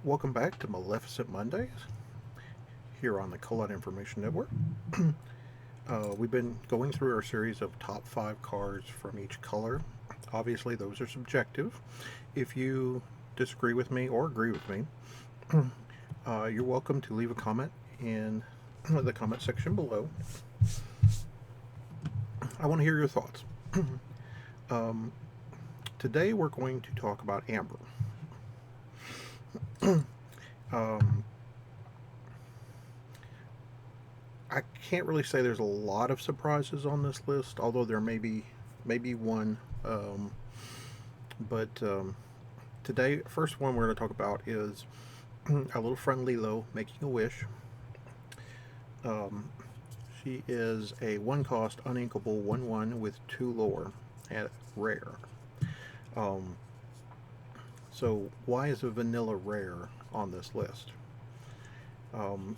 Welcome back to Maleficent Mondays here on the Kolat Information Network. We've been going through our series of top 5 cards from each color. Obviously, those are subjective. If you disagree with me or agree with me, you're welcome to leave a comment in the comment section below. I want to hear your thoughts. um, Today, we're going to talk about Amber. um, I can't really say there's a lot of surprises on this list, although there may be one. But today, first one we're going to talk about is our little friend Lilo making a wish. Um, she is a one-cost uninkable 1/1 with 2 lore at rare. Um, so why is a vanilla rare on this list? Um,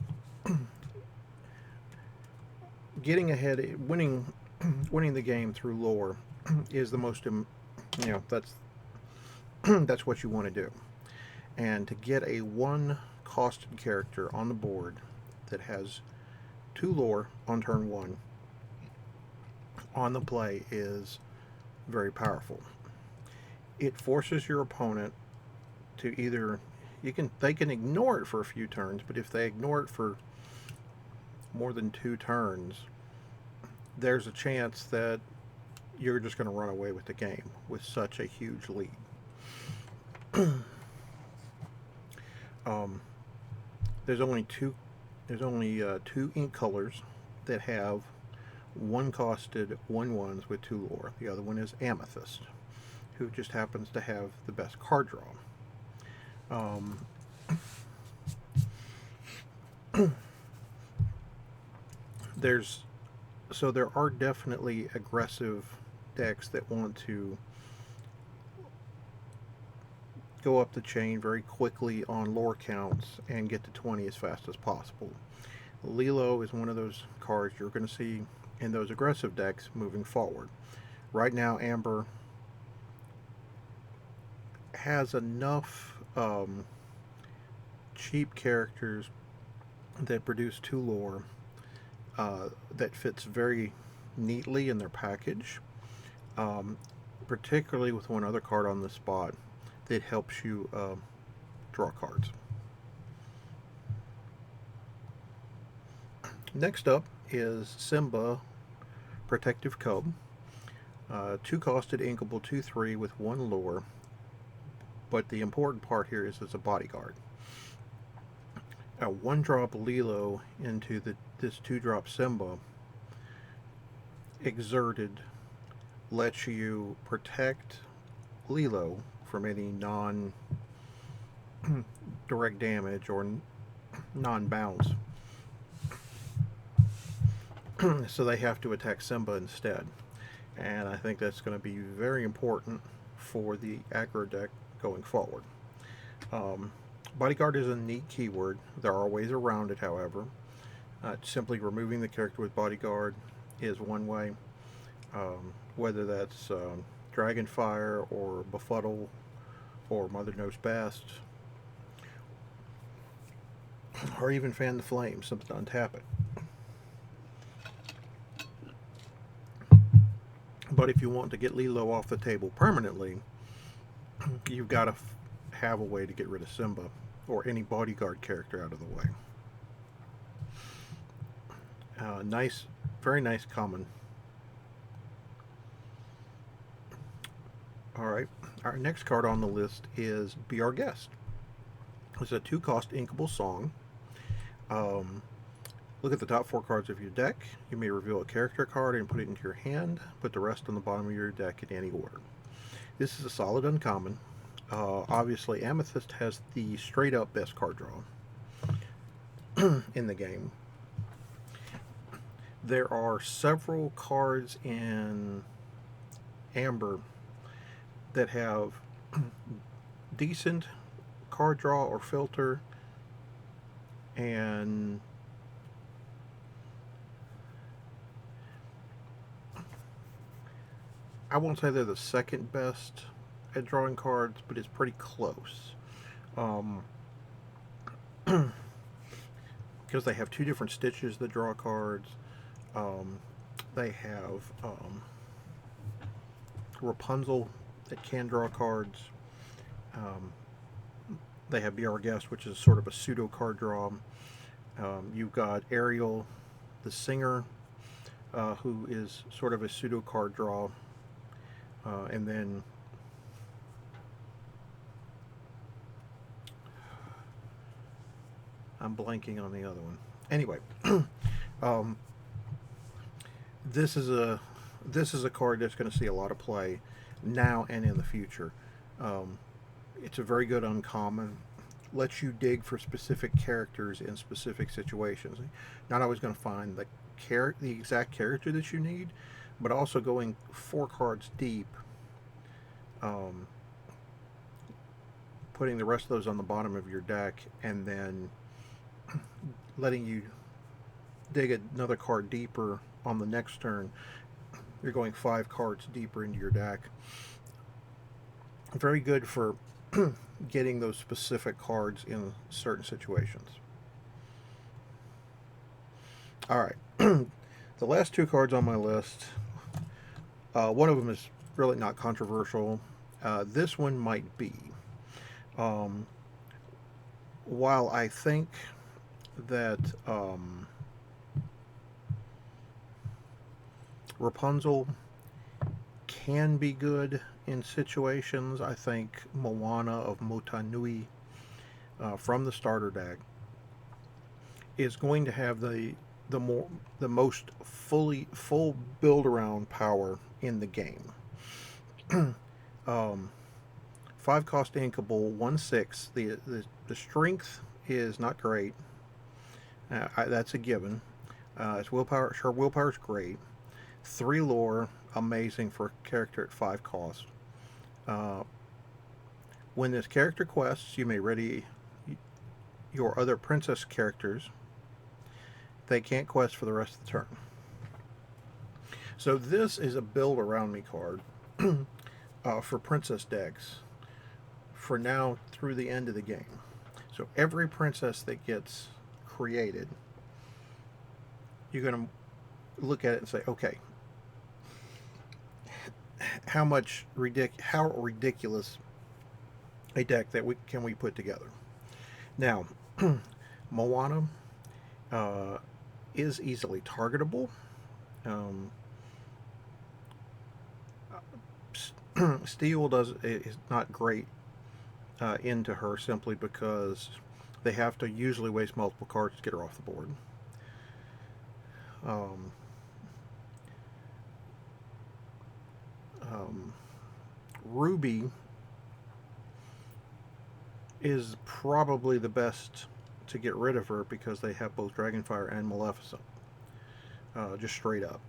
Getting ahead, winning the game through lore is the most, that's that's what you want to do. And to get a one costed character on the board that has 2 lore on turn 1 on the play is very powerful. It forces your opponent to either they can ignore it for a few turns, but if they ignore it for more than 2 turns, there's a chance that you're just going to run away with the game with such a huge lead. um, there's only two ink colors that have one costed 1/1s with 2 lore. The other one is Amethyst, who just happens to have the best card draw. Um, there's so there are definitely aggressive decks that want to go up the chain very quickly on lore counts and get to 20 as fast as possible. Lilo is one of those cards you're going to see in those aggressive decks moving forward. Right now, Amber has enough cheap characters that produce 2 lore that fits very neatly in their package, particularly with one other card on the spot that helps you draw cards. Next up is Simba Protective Cub. 2 costed inkable 2/3 with 1 lore, but the important part here is it's a bodyguard. A 1-drop Lilo into this 2-drop Simba exerted lets you protect Lilo from any non-direct damage or non-bounce. So they have to attack Simba instead. And I think that's going to be very important for the aggro deck going forward. Bodyguard is a neat keyword. There are ways around it, however. Simply removing the character with Bodyguard is one way. Whether that's Dragonfire or Befuddle or Mother Knows Best, or even Fan the Flame, something to untap it. But if you want to get Lilo off the table permanently, you've got to have a way to get rid of Simba or any bodyguard character out of the way. Very nice common. Alright, our next card on the list is Be Our Guest. It's a 2-cost inkable song. Look at the top 4 cards of your deck. You may reveal a character card and put it into your hand. Put the rest on the bottom of your deck in any order. This is a solid uncommon. Obviously, Amethyst has the straight up best card draw in the game. There are several cards in Amber that have decent card draw or filter, and I won't say they're the second best at drawing cards, but it's pretty close. because they have two different stitches that draw cards. Um, they have Rapunzel that can draw cards. Um, they have Be Our Guest, which is sort of a pseudo card draw. You've got Ariel, the singer, who is sort of a pseudo card draw. And then I'm blanking on the other one. Anyway, um, this is a card that's going to see a lot of play now and in the future. Um, it's a very good uncommon. Lets you dig for specific characters in specific situations. Not always going to find the exact character that you need, but also going 4 cards deep. Putting the rest of those on the bottom of your deck, and then letting you dig another card deeper on the next turn. You're going 5 cards deeper into your deck. Very good for getting those specific cards in certain situations. Alright, the last 2 cards on my list, one of them is really not controversial. This one might be. While I think that Rapunzel can be good in situations, I think Moana of Motunui from the starter deck is going to have the most full build around power in the game. 5 cost inkable, 1/6. The strength is not great. That's a given. Its willpower, her willpower is great. 3 lore, amazing for a character at 5 cost. When this character quests, you may ready your other princess characters. They can't quest for the rest of the turn. So this is a build around me card for princess decks for now through the end of the game. So every princess that gets created, you're going to look at it and say, okay, how ridiculous a deck that can we put together? Now, Moana is easily targetable. Steel is not great into her simply because they have to usually waste multiple cards to get her off the board. Ruby is probably the best to get rid of her because they have both Dragonfire and Maleficent. Just straight up.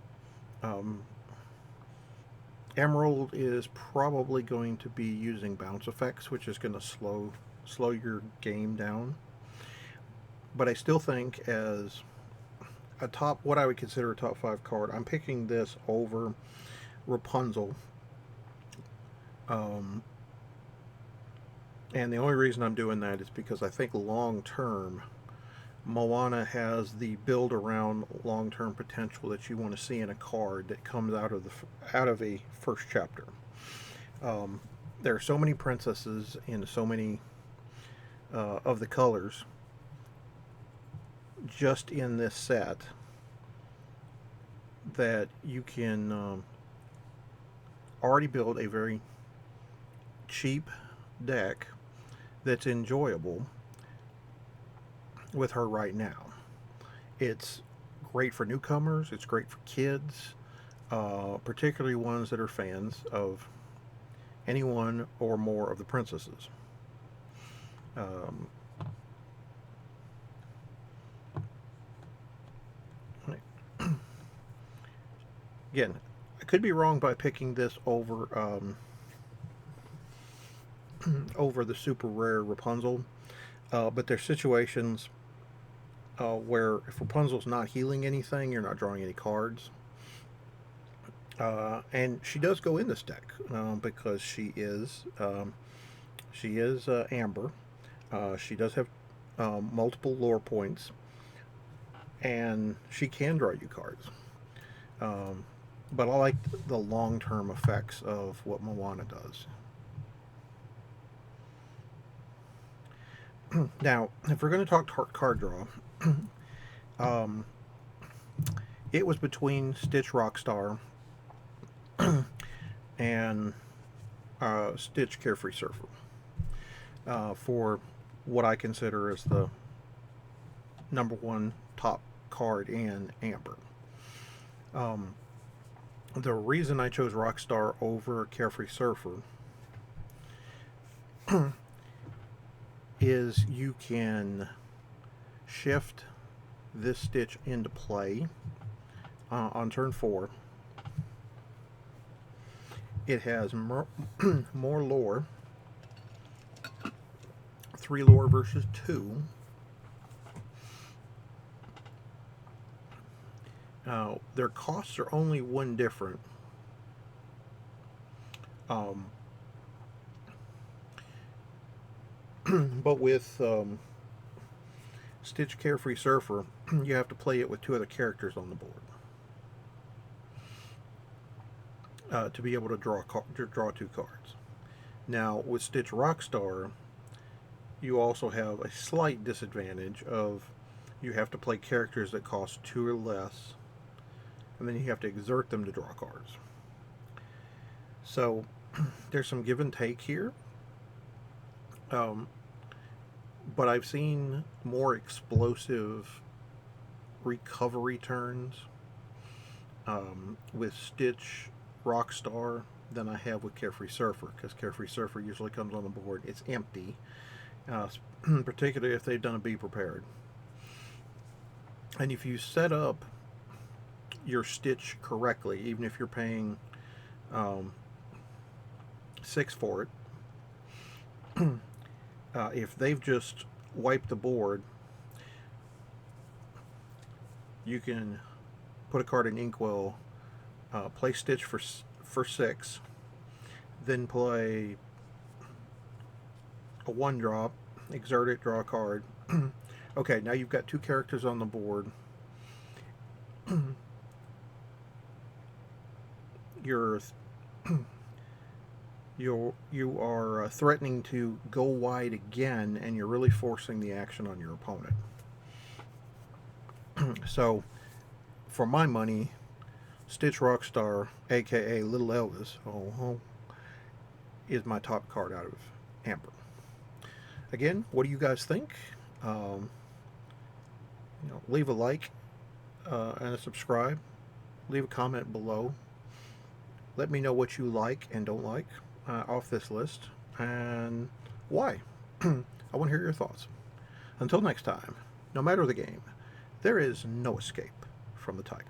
Emerald is probably going to be using bounce effects, which is going to slow your game down. But I still think as what I would consider a top 5 card, I'm picking this over Rapunzel. And the only reason I'm doing that is because I think long term Moana has the build around long term potential that you want to see in a card that comes out of a first chapter. There are so many princesses in so many of the colors just in this set that you can already build a very cheap deck that's enjoyable with her right now. It's great for newcomers, it's great for kids, particularly ones that are fans of any one or more of the princesses. Again, I could be wrong by picking this over over the super rare Rapunzel, but there's situations where if Rapunzel's not healing anything, you're not drawing any cards. And she does go in this deck because she is Amber. She does have multiple lore points, and she can draw you cards. But I like the long-term effects of what Moana does. Now, if we're going to talk card draw, um, it was between Stitch Rockstar and Stitch Carefree Surfer for what I consider as the number one top card in Amber. The reason I chose Rockstar over Carefree Surfer is you can shift this Stitch into play on turn 4. It has more lore, 3 lore versus 2. Their costs are only 1 different. But with Stitch Carefree Surfer, you have to play it with 2 other characters on the board to be able to draw 2 cards. Now, with Stitch Rockstar, you also have a slight disadvantage of you have to play characters that cost 2 or less, and then you have to exert them to draw cards. So there's some give and take here. But I've seen more explosive recovery turns with Stitch Rockstar than I have with Carefree Surfer, because Carefree Surfer usually comes on the board, it's empty, particularly if they've done a Be Prepared. And if you set up your Stitch correctly, even if you're paying 6 for it, if they've just wiped the board, you can put a card in Inkwell, play Stitch for 6, then play a 1-drop, exert it, draw a card. Okay, now you've got 2 characters on the board. You are threatening to go wide again, and you're really forcing the action on your opponent. So, for my money, Stitch Rockstar, aka Little Elvis, is my top card out of Amber. Again, what do you guys think? Leave a like and a subscribe. Leave a comment below. Let me know what you like and don't like off this list, and why. I want to hear your thoughts. Until next time, no matter the game, there is no escape from the tiger.